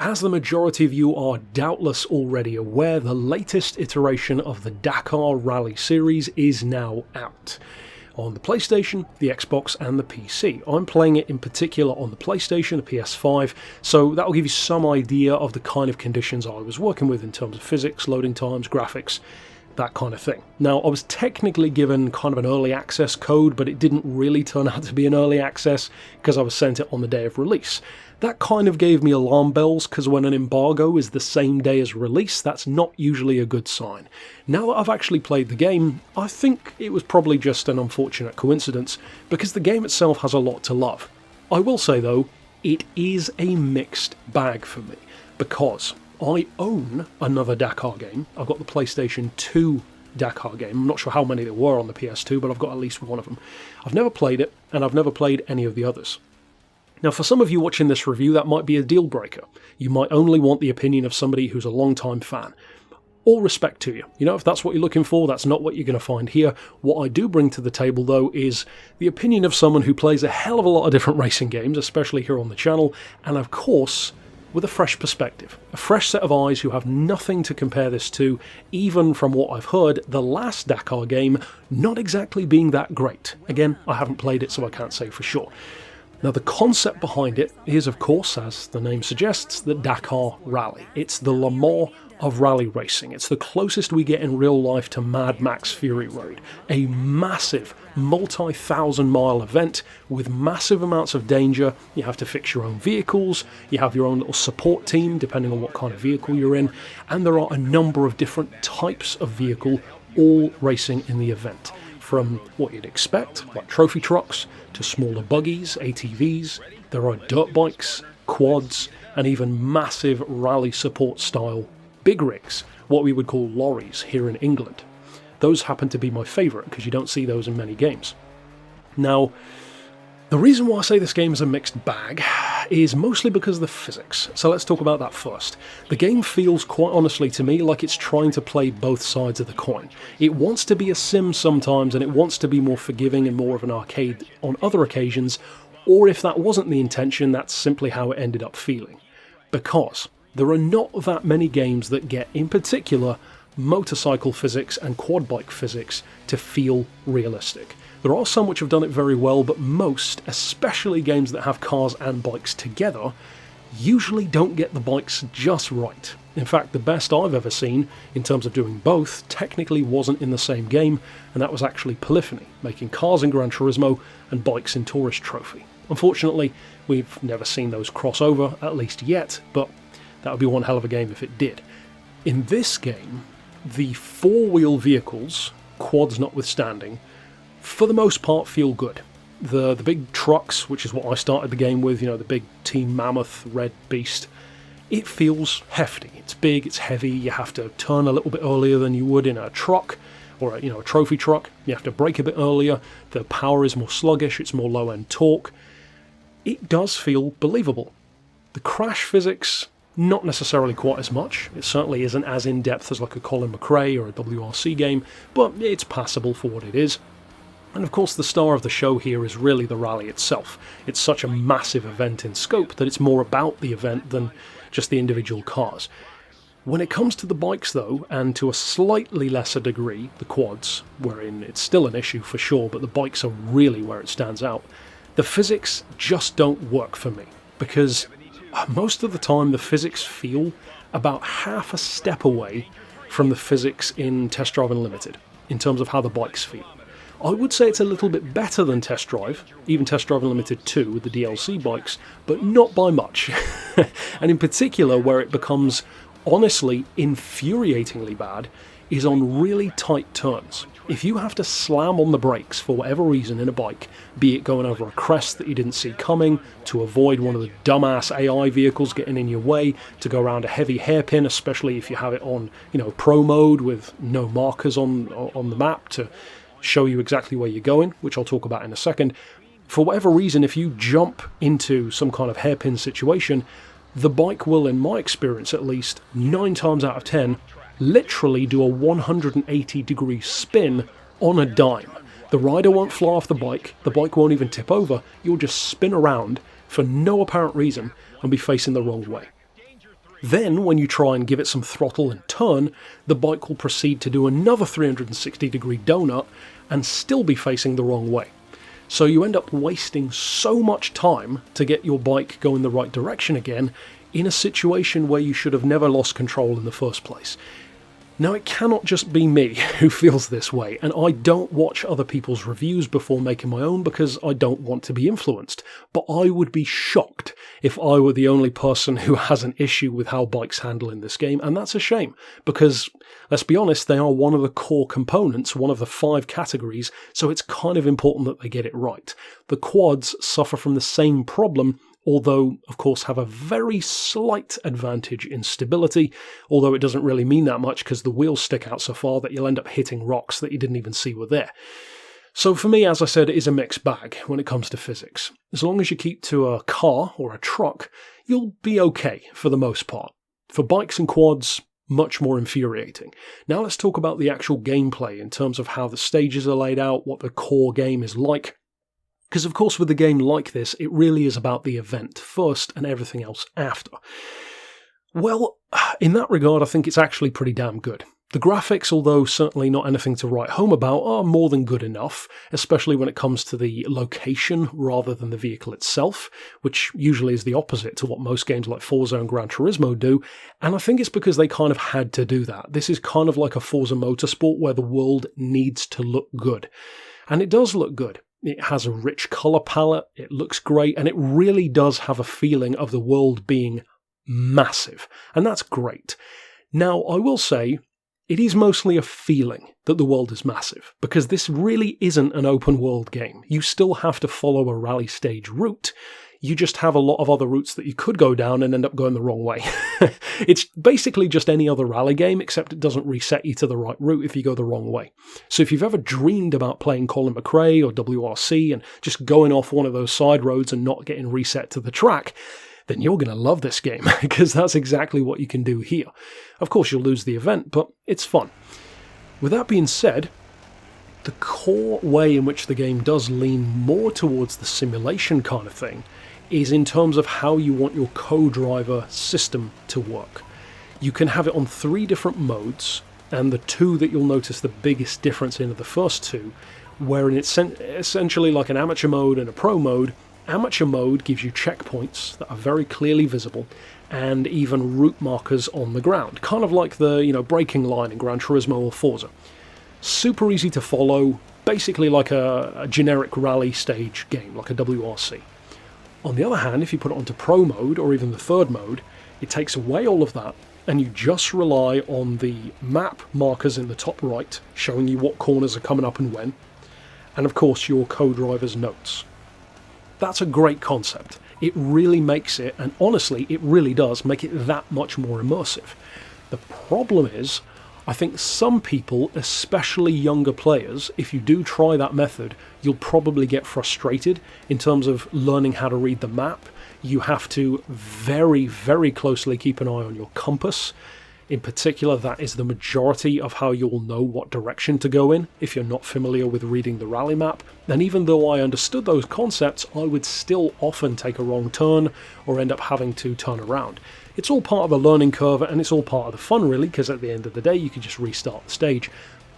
As the majority of you are doubtless already aware, the latest iteration of the Dakar Rally series is now out on the PlayStation, the Xbox and the PC. I'm playing it in particular on the PlayStation, the PS5, so that will give you some idea of the kind of conditions I was working with in terms of physics, loading times, graphics, that kind of thing. Now, I was technically given kind of an early access code, but it didn't really turn out to be an early access because I was sent it on the day of release. That kind of gave me alarm bells, because when an embargo is the same day as release, that's not usually a good sign. Now that I've actually played the game, I think it was probably just an unfortunate coincidence, because the game itself has a lot to love. I will say though, it is a mixed bag for me, because I own another Dakar game. I've got the PlayStation 2 Dakar game. I'm not sure how many there were on the PS2, but I've got at least one of them. I've never played it, and I've never played any of the others. Now, for some of you watching this review, that might be a deal breaker. You might only want the opinion of somebody who's a long-time fan. All respect to you. You know, if that's what you're looking for, that's not what you're going to find here. What I do bring to the table, though, is the opinion of someone who plays a hell of a lot of different racing games, especially here on the channel, and of course, with a fresh perspective. A fresh set of eyes who have nothing to compare this to, even from what I've heard, the last Dakar game not exactly being that great. Again, I haven't played it, so I can't say for sure. Now, the concept behind it is, of course, as the name suggests, the Dakar Rally. It's the Le Mans of rally racing. It's the closest we get in real life to Mad Max Fury Road, a massive multi-thousand-mile event with massive amounts of danger. You have to fix your own vehicles, you have your own little support team, depending on what kind of vehicle you're in, and there are a number of different types of vehicle all racing in the event. From what you'd expect, like trophy trucks, to smaller buggies, ATVs, there are dirt bikes, quads, and even massive rally support style big rigs, what we would call lorries here in England. Those happen to be my favourite because you don't see those in many games. Now, the reason why I say this game is a mixed bag is mostly because of the physics, so let's talk about that first. The game feels, quite honestly to me, like it's trying to play both sides of the coin. It wants to be a sim sometimes, and it wants to be more forgiving and more of an arcade on other occasions, or if that wasn't the intention, that's simply how it ended up feeling. Because there are not that many games that get, in particular, motorcycle physics and quad bike physics to feel realistic. There are some which have done it very well, but most, especially games that have cars and bikes together, usually don't get the bikes just right. In fact, the best I've ever seen, in terms of doing both, technically wasn't in the same game, and that was actually Polyphony, making cars in Gran Turismo and bikes in Tourist Trophy. Unfortunately, we've never seen those cross over, at least yet, but that would be one hell of a game if it did. In this game, the four-wheel vehicles, quads notwithstanding, for the most part feel good. The big trucks, which is what I started the game with, you know, the big Team Mammoth Red Beast, it feels hefty. It's big, it's heavy, you have to turn a little bit earlier than you would in a truck, or a trophy truck. You have to brake a bit earlier, the power is more sluggish, it's more low-end torque. It does feel believable. The crash physics, not necessarily quite as much. It certainly isn't as in-depth as like a Colin McRae or a WRC game, but it's passable for what it is. And of course the star of the show here is really the rally itself. It's such a massive event in scope that it's more about the event than just the individual cars. When it comes to the bikes though, and to a slightly lesser degree, the quads, wherein it's still an issue for sure, but the bikes are really where it stands out, the physics just don't work for me, because most of the time the physics feel about half a step away from the physics in Test Drive Unlimited, in terms of how the bikes feel. I would say it's a little bit better than Test Drive, even Test Drive Unlimited 2 with the DLC bikes, but not by much. And in particular, where it becomes honestly infuriatingly bad is on really tight turns. If you have to slam on the brakes for whatever reason in a bike, be it going over a crest that you didn't see coming, to avoid one of the dumbass AI vehicles getting in your way, to go around a heavy hairpin, especially if you have it on, pro mode with no markers on the map to show you exactly where you're going, which I'll talk about in a second. For whatever reason, if you jump into some kind of hairpin situation, the bike will, in my experience at least, 9 times out of 10, literally do a 180-degree spin on a dime. The rider won't fly off the bike won't even tip over, you'll just spin around for no apparent reason and be facing the wrong way. Then, when you try and give it some throttle and turn, the bike will proceed to do another 360-degree donut and still be facing the wrong way. So you end up wasting so much time to get your bike going the right direction again in a situation where you should have never lost control in the first place. Now, it cannot just be me who feels this way, and I don't watch other people's reviews before making my own because I don't want to be influenced, but I would be shocked if I were the only person who has an issue with how bikes handle in this game, and that's a shame, because, let's be honest, they are one of the core components, one of the 5 categories, so it's kind of important that they get it right. The quads suffer from the same problem, although, of course, have a very slight advantage in stability, although it doesn't really mean that much because the wheels stick out so far that you'll end up hitting rocks that you didn't even see were there. So for me, as I said, it is a mixed bag when it comes to physics. As long as you keep to a car or a truck, you'll be okay for the most part. For bikes and quads, much more infuriating. Now let's talk about the actual gameplay in terms of how the stages are laid out, what the core game is like. Because, of course, with a game like this, it really is about the event first and everything else after. Well, in that regard, I think it's actually pretty damn good. The graphics, although certainly not anything to write home about, are more than good enough, especially when it comes to the location rather than the vehicle itself, which usually is the opposite to what most games like Forza and Gran Turismo do, and I think it's because they kind of had to do that. This is kind of like a Forza Motorsport where the world needs to look good. And it does look good. It has a rich colour palette, it looks great, and it really does have a feeling of the world being massive. And that's great. Now, I will say, it is mostly a feeling that the world is massive, because this really isn't an open world game. You still have to follow a rally stage route. You just have a lot of other routes that you could go down and end up going the wrong way. It's basically just any other rally game, except it doesn't reset you to the right route if you go the wrong way. So if you've ever dreamed about playing Colin McRae or WRC and just going off one of those side roads and not getting reset to the track, then you're going to love this game, because that's exactly what you can do here. Of course, you'll lose the event, but it's fun. With that being said, the core way in which the game does lean more towards the simulation kind of thing is in terms of how you want your co-driver system to work. You can have it on 3 different modes, and the 2 that you'll notice the biggest difference in are the first 2, wherein it's essentially like an amateur mode and a pro mode. Amateur mode gives you checkpoints that are very clearly visible, and even route markers on the ground, kind of like the braking line in Gran Turismo or Forza. Super easy to follow, basically like a generic rally stage game, like a WRC. On the other hand, if you put it onto Pro mode, or even the 3rd mode, it takes away all of that, and you just rely on the map markers in the top right, showing you what corners are coming up and when, and of course your co-driver's notes. That's a great concept. It really makes it, and honestly, it really does make it that much more immersive. The problem is, I think some people, especially younger players, if you do try that method, you'll probably get frustrated in terms of learning how to read the map. You have to very, very closely keep an eye on your compass. In particular, that is the majority of how you'll know what direction to go in if you're not familiar with reading the rally map. And even though I understood those concepts, I would still often take a wrong turn or end up having to turn around. It's all part of the learning curve, and it's all part of the fun really, because at the end of the day you can just restart the stage.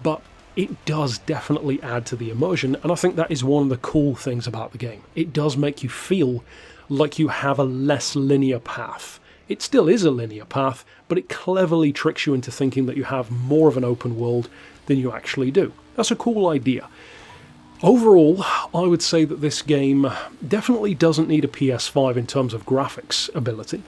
But it does definitely add to the immersion, and I think that is one of the cool things about the game. It does make you feel like you have a less linear path. It still is a linear path, but it cleverly tricks you into thinking that you have more of an open world than you actually do. That's a cool idea. Overall, I would say that this game definitely doesn't need a PS5 in terms of graphics ability.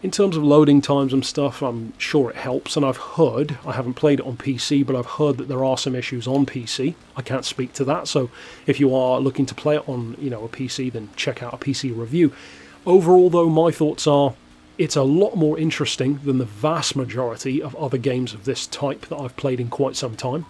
In terms of loading times and stuff, I'm sure it helps, and I've heard, I haven't played it on PC, but I've heard that there are some issues on PC. I can't speak to that, so if you are looking to play it on, a PC, then check out a PC review. Overall, though, my thoughts are, it's a lot more interesting than the vast majority of other games of this type that I've played in quite some time.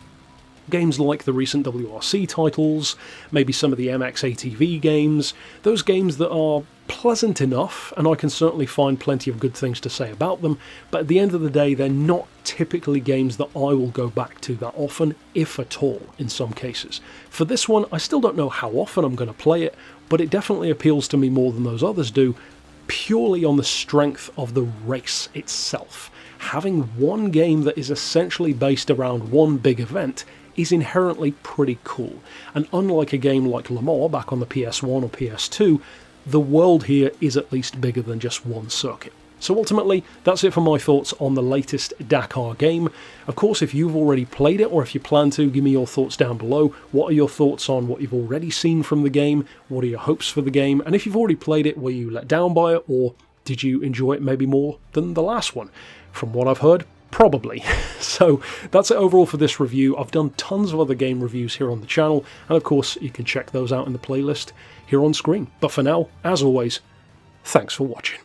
Games like the recent WRC titles, maybe some of the MX ATV games, those games that are pleasant enough, and I can certainly find plenty of good things to say about them, but at the end of the day, they're not typically games that I will go back to that often, if at all, in some cases. For this one, I still don't know how often I'm going to play it, but it definitely appeals to me more than those others do, purely on the strength of the race itself. Having one game that is essentially based around one big event is inherently pretty cool, and unlike a game like Le Mans back on the PS1 or PS2, the world here is at least bigger than just one circuit. So ultimately, that's it for my thoughts on the latest Dakar game. Of course, if you've already played it, or if you plan to, give me your thoughts down below. What are your thoughts on what you've already seen from the game? What are your hopes for the game? And if you've already played it, were you let down by it, or did you enjoy it maybe more than the last one? From what I've heard, probably. So that's it overall for this review. I've done tons of other game reviews here on the channel, and of course you can check those out in the playlist here on screen. But for now, as always, thanks for watching.